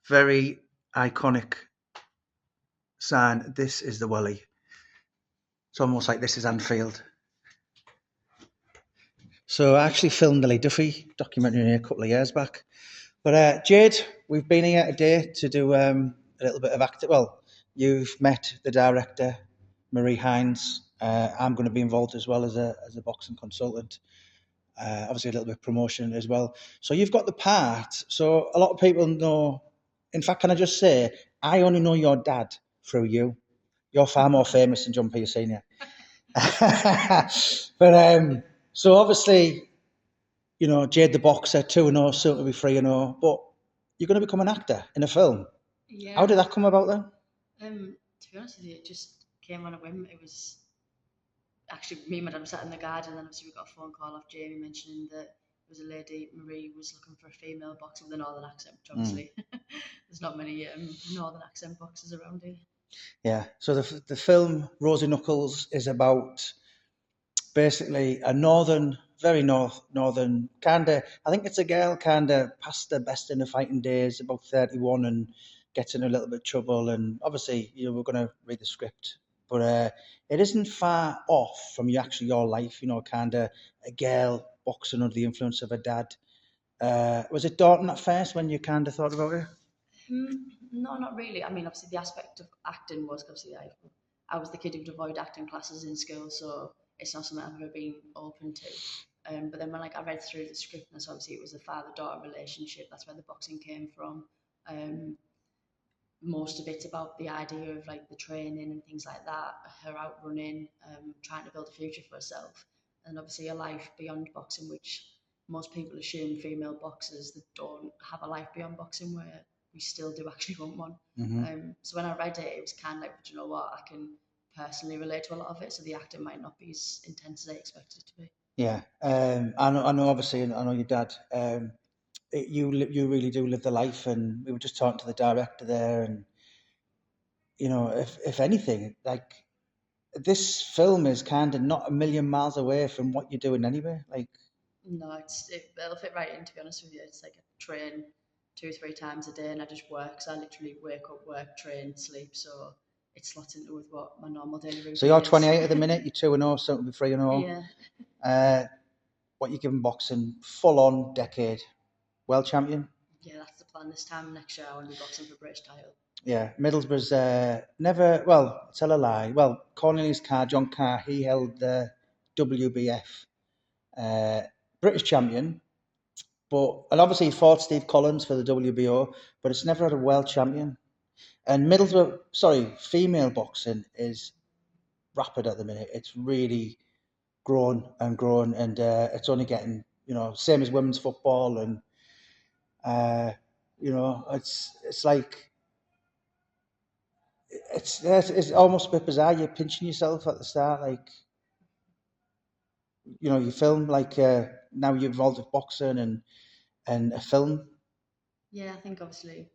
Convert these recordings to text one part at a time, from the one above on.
very iconic sign. This is the Welly. It's almost like this is Anfield. So I actually filmed the Lee Duffy documentary here a couple of years back. But Jade, we've been here today to do a little bit of acting. Well, you've met the director, Marie Hines. I'm going to be involved as well as a boxing consultant. Obviously, a little bit of promotion as well. So you've got the part. So a lot of people know. In fact, can I just say, I only know your dad through you. You're far more famous than John Peter Senior. But so obviously, you know, Jade the boxer, 2-0, soon to be 3-0. But you're going to become an actor in a film. Yeah. How did that come about then? To be honest with you, it just came on a whim. It was actually me and my dad were sat in the garden, and then obviously we got a phone call off Jamie mentioning that there was a lady, Marie, was looking for a female boxer with a northern accent, which obviously there's not many northern accent boxers around here. Yeah. So the film Rosie Knuckles is about basically a very northern kind of. I think it's a girl kind of past the best in the fighting days, about 31, and gets in a little bit of trouble. And obviously, you know, we're going to read the script, but it isn't far off from your life. You know, kind of a girl boxing under the influence of her dad. Was it daunting at first when you kind of thought about it? No, not really. I mean, obviously, the aspect of acting was obviously I was the kid who would avoid acting classes in school, so it's not something I've ever been open to. But then when I read through the script, and so obviously it was a father-daughter relationship. That's where the boxing came from. Most of it's about the idea of like the training and things like that, her outrunning, trying to build a future for herself, and obviously a life beyond boxing, which most people assume female boxers that don't have a life beyond boxing, where we still do actually want one. Mm-hmm. So when I read it, it was kind of like, but you know what, I can personally relate to a lot of it, so the acting might not be as intense as I expected it to be. Yeah, I know. Obviously, I know your dad. You really do live the life, and we were just talking to the director there, and you know, if anything, like this film is kind of not a million miles away from what you're doing anyway. Like, no, it'll fit right in. To be honest with you, it's like a train 2-3 times a day, and I just work. So I literally wake up, work, train, sleep. So it slots into with what my normal daily routine. So you're 28 at the minute. You're 2-0, something 3-0. Yeah. What you giving boxing? Full on decade. World champion. Yeah, that's the plan. This time next year, I want to be boxing for British title. Yeah, Middlesbrough's never. Well, tell a lie. Well, Cornelius Carr, John Carr, he held the WBF British champion, and obviously he fought Steve Collins for the WBO, but it's never had a world champion. And female boxing is rapid at the minute. It's really grown, and it's only getting, you know, same as women's football, and you know, it's like it's almost a bit bizarre. You're pinching yourself at the start, like, you know, you film like now you're involved with boxing and a film. Yeah, I think obviously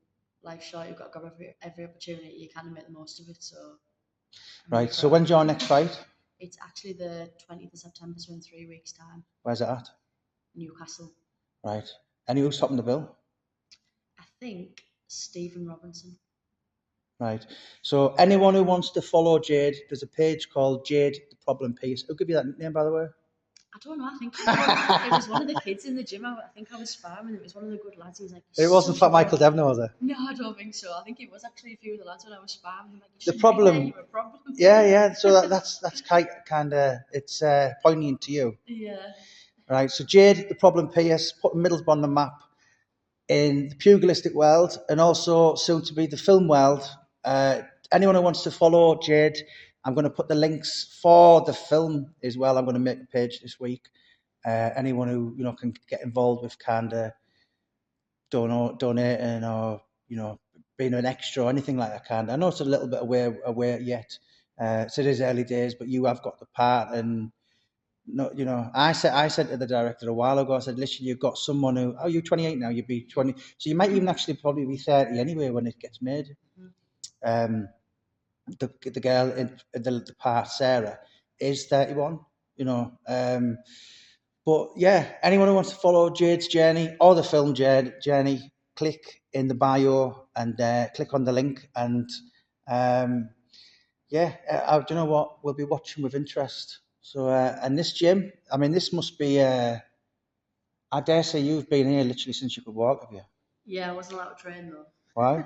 life's short. You've got to grab every opportunity you can and make the most of it. So. Right. So when's your next fight? It's actually the 20th of September, so in 3 weeks' time. Where's it at? Newcastle. Right. And who's topping the bill? I think Stephen Robinson. Right. So anyone who wants to follow Jade, there's a page called Jade the Problem Piece. Who'll give you that name, by the way? I don't know. I think it was one of the kids in the gym. I think I was sparring. It was one of the good lads. He was like, it wasn't Fat Michael Devner, was it? No, I don't think so. I think it was actually a few of the lads when I was sparring. Like, the problem. You're a problem. Yeah. So that's kind of it's pointing to you. Yeah. Right. So Jade the Problem Piece, putting Middlesbrough on the map in the pugilistic world, and also soon to be the film world. Anyone who wants to follow Jade, I'm going to put the links for the film as well. I'm going to make a page this week. Anyone who, you know, can get involved with kind of donating or, you know, being an extra or anything like that. Kind of. I know it's a little bit away yet. So it is early days, but you have got the part. And no, you know, I said to the director a while ago, I said, listen, you've got someone who, you're 28 now, you'd be 20, so you might even actually probably be 30 anyway when it gets made. Mm-hmm. The girl in the part, Sarah, is 31, you know. But yeah, anyone who wants to follow Jade's journey or the film Jade journey, click in the bio. and click on the link. And do you know what? We'll be watching with interest. So, and this gym, I mean, this must be. I dare say you've been here literally since you could walk, have you? Yeah, I wasn't allowed to train though. Why?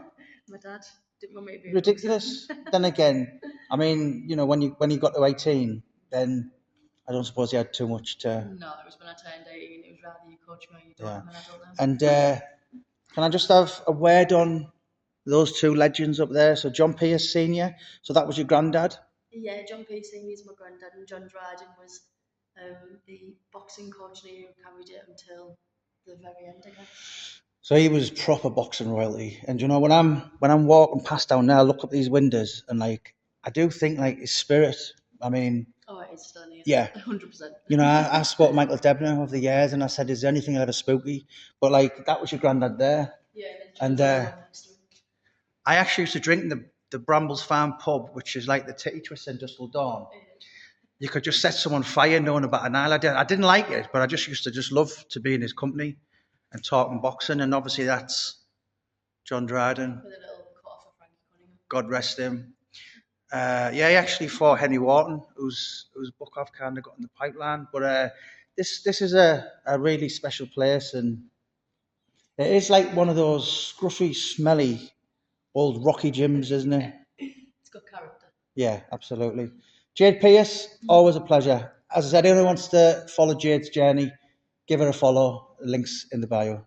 My dad didn't want me to be Ridiculous. Then again, I mean, when you got to 18, then I don't suppose you had too much to. No, it was when I turned 18. It was rather you coach me or you don't. Yeah. I'm an adult now. And can I just have a word on those two legends up there? So John Pearce Senior. So that was your granddad. Yeah, John Pearce Senior is my granddad, and John Dryden was the boxing coach who carried it until the very end, I guess. So he was proper boxing royalty. And you know, when I'm walking past down there, I look up these windows and like I do think like his spirit. I mean, oh, it is still here. Yeah, 100%. You know, I spoke to Michael Debner over the years, and I said, "Is there anything ever spooky?" But like that was your granddad there. Yeah, and I actually used to drink in the Brambles Farm pub, which is like the titty twist in Dustle Dawn. You could just set someone fire knowing about an aisle. I didn't like it, but I just used to love to be in his company and talking boxing. And obviously that's John Dryden. With a little cut off of Frankie Cunningham. God rest him. He actually fought Henry Wharton, whose book I've kind of got in the pipeline. But this is a really special place, and it is like one of those scruffy, smelly, old rocky gyms, isn't it? It's got character. Yeah, absolutely. Jade Pearce, always a pleasure. As I said, anyone wants to follow Jade's journey, give her a follow. Links in the bio.